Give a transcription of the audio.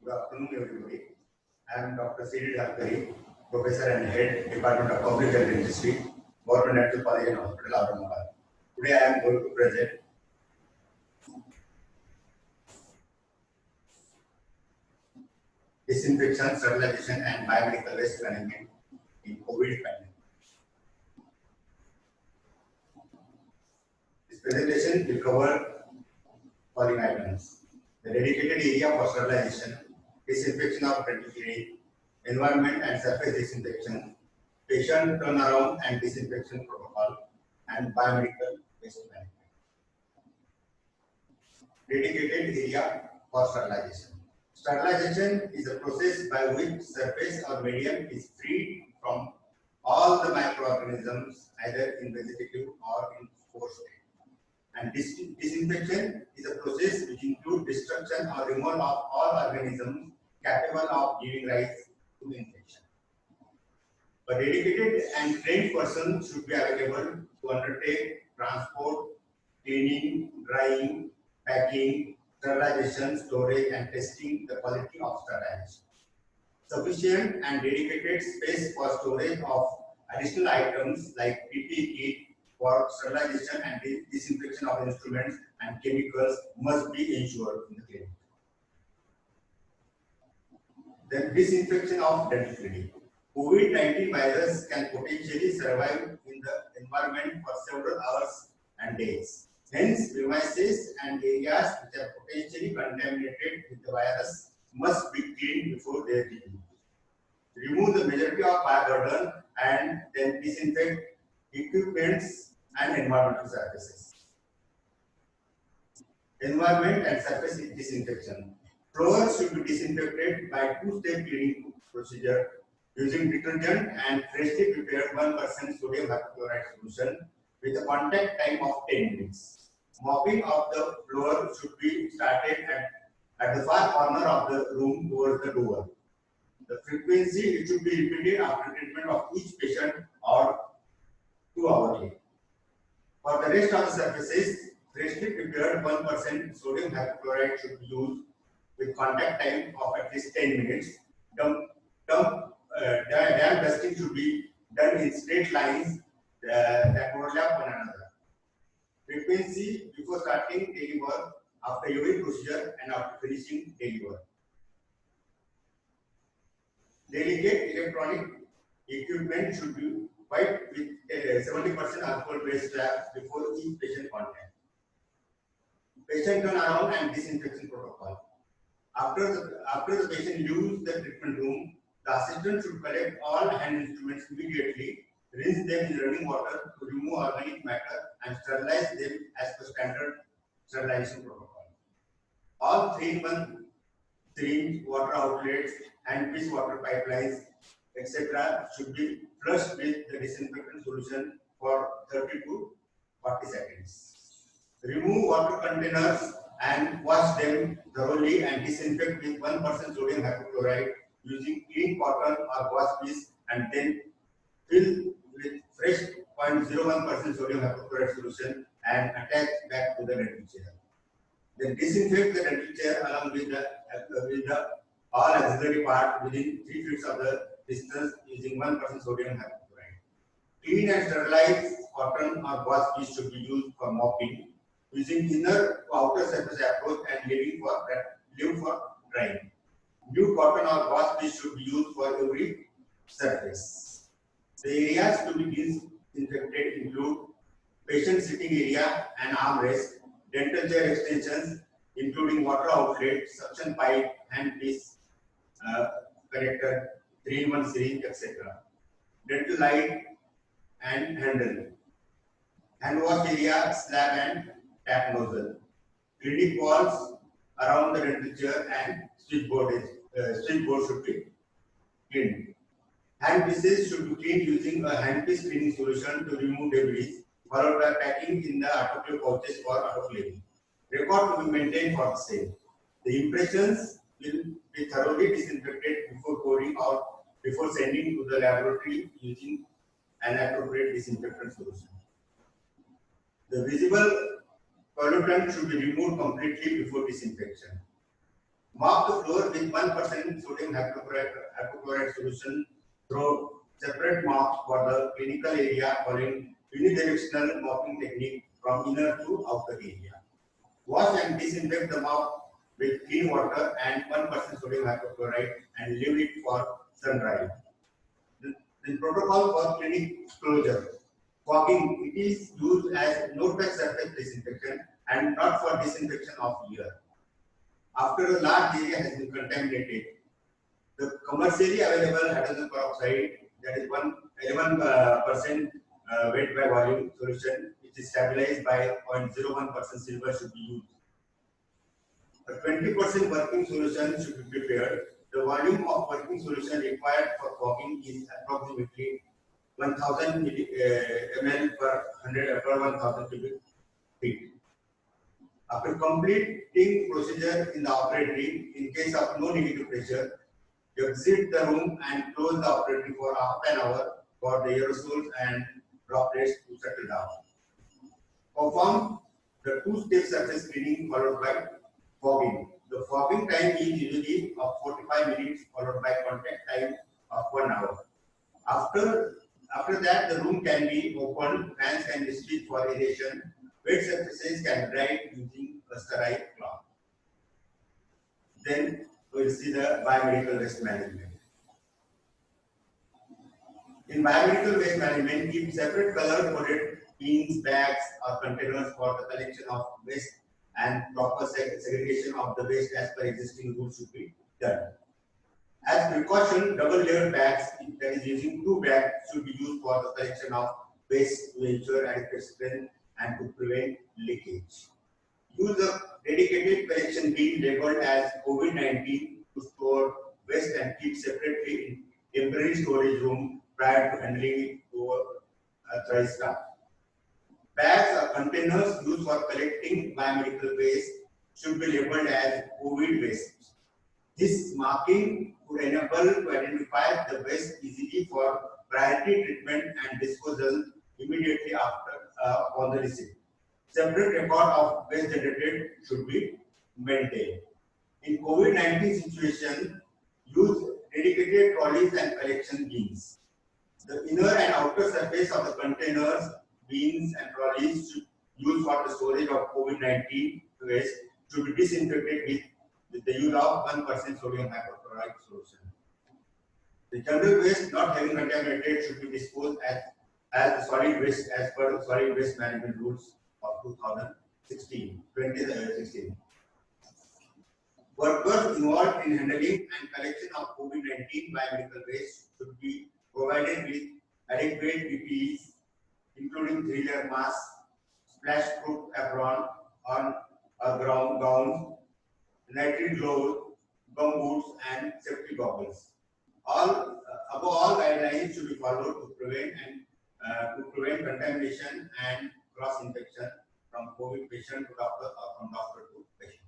Good afternoon, everybody. I am Dr. C.D. Dhalkari, Professor and Head, Department of Public Health Dentistry, Government Dental College and Hospital, Aurangabad. Today I am going to present disinfection, sterilization, and biomedical waste management in COVID pandemic. This presentation will cover following items: the dedicated area for sterilization, disinfection of dental clinic, environment and surface disinfection, patient turnaround and disinfection protocol, and biomedical waste management. Dedicated area for sterilization. Sterilization is a process by which surface or medium is freed from all the microorganisms either in vegetative or in spore state. And disinfection is a process which includes destruction or removal of all organisms capable of giving rise to infection. A dedicated and trained person should be available to undertake transport, cleaning, drying, packing, sterilization, storage, and testing the quality of sterilization. Sufficient and dedicated space for storage of additional items like PPE kit for sterilization and disinfection of instruments and chemicals must be ensured in the clinic. Then disinfection of dental clinic. COVID-19 virus can potentially survive in the environment for several hours and days. Hence, premises and areas which are potentially contaminated with the virus must be cleaned before they are used. Remove the majority of bioburden and then disinfect equipments and environmental surfaces. Environment and surface disinfection. Floors should be disinfected by two-step cleaning procedure using detergent and freshly prepared 1% sodium hypochlorite solution with a contact time of 10 minutes. Mopping of the floor should be started at the far corner of the room towards the door. The frequency it should be repeated after treatment of each patient or 2 hourly. For the rest of the surfaces, freshly prepared 1% sodium hypochlorite should be used with contact time of at least 10 minutes. Dam dusting should be done in straight lines that overlap one another. Frequency before starting daily work, after every procedure, and after finishing daily work. Delicate electronic equipment should be wiped with 70% alcohol-based straps before each patient contact. Patient turnaround and disinfection protocol. After the patient leaves the treatment room, the assistant should collect all hand instruments immediately, rinse them in running water to remove organic matter, and sterilize them as per standard sterilization protocol. All 3-in-1 syringe, water outlets, handpiece water pipelines, etc. should be flushed with the disinfectant solution for 30 to 40 seconds. Remove water containers and wash them thoroughly and disinfect with 1% sodium hypochlorite using clean cotton or wash piece, and then fill with fresh 0.01% sodium hypochlorite solution and attach back to the dental chair. Then disinfect the dental chair along with the all auxiliary part within 3 feet of the distance using 1% sodium hypochlorite. Clean and sterilize cotton or wash piece should be used for mopping using inner to outer surface approach and leave for drying. New cotton or wash piece should be used for every surface. The areas to be disinfected include patient sitting area and armrest, dental chair extensions, including water outlet, suction pipe, handpiece, connector, 3-in-1 syringe, etc. Dental light and handle. Hand wash area, slab and tap nozzle. Clinic walls around the dental chair and switchboard should be cleaned. Handpieces should be cleaned using a handpiece cleaning solution to remove debris, followed by packing in the autoclave pouches for autoclaving. Record to be maintained for the same. The impressions will be thoroughly disinfected before pouring out, before sending to the laboratory using an appropriate disinfectant solution. The visible pollutant should be removed completely before disinfection. Mop the floor with 1% sodium hypochlorite solution through separate mops for the clinical area following unidirectional mopping technique from inner to outer area. Wash and disinfect the mop with clean water and 1% sodium hypochlorite and leave it for sun drying. The protocol for clinic closure. Fogging, it is used as no-touch surface disinfection and not for disinfection of ear. After a large area has been contaminated, the commercially available hydrogen peroxide, that is 11% weight by volume solution, which is stabilized by 0.01% silver, should be used. A 20% working solution should be prepared. The volume of working solution required for fogging is approximately 1000 ml per 1000 cubic feet. After completing procedure in the operatory, in case of no negative pressure, you exit the room and close the operatory for half an hour for the aerosols and droplets to settle down. Perform the two-step surface cleaning followed by fogging. The fogging time is usually of 45 minutes followed by contact time of 1 hour. After that, the room can be opened, fans can be switched for aeration, wet surfaces can dry using a sterile cloth. Then we will see the biomedical waste management. In biomedical waste management, keep separate color-coded bins, bags, or containers for the collection of waste and proper segregation of the waste as per existing rules should be done. As precaution, double-layered bags, that is using 2 bags, should be used for the collection of waste to ensure adequate strength and to prevent leakage. Use a dedicated collection bin labeled as COVID-19 to store waste and keep separately in temporary storage room prior to handling it to authorized staff. Bags or containers used for collecting biomedical waste should be labeled as COVID waste. This marking would enable to identify the waste easily for priority treatment and disposal immediately after on the receipt. Separate record of waste generated should be maintained. In COVID-19 situation, use dedicated trolleys and collection bins. The inner and outer surface of the containers, bins, and trolleys should used for the storage of COVID-19 waste should be disinfected with the use of 1% sodium hypochlorite solution. The general waste not having contaminated should be disposed as solid waste as per solid waste management rules of 2016. Workers involved in handling and collection of COVID-19 biomedical waste should be provided with adequate PPEs, including 3-layer mask, splash-proof apron on ground gowns, nitrile gloves, gumboots, and safety goggles. Above all guidelines should be followed to prevent contamination and cross infection from COVID patient to doctor or from doctor to patient.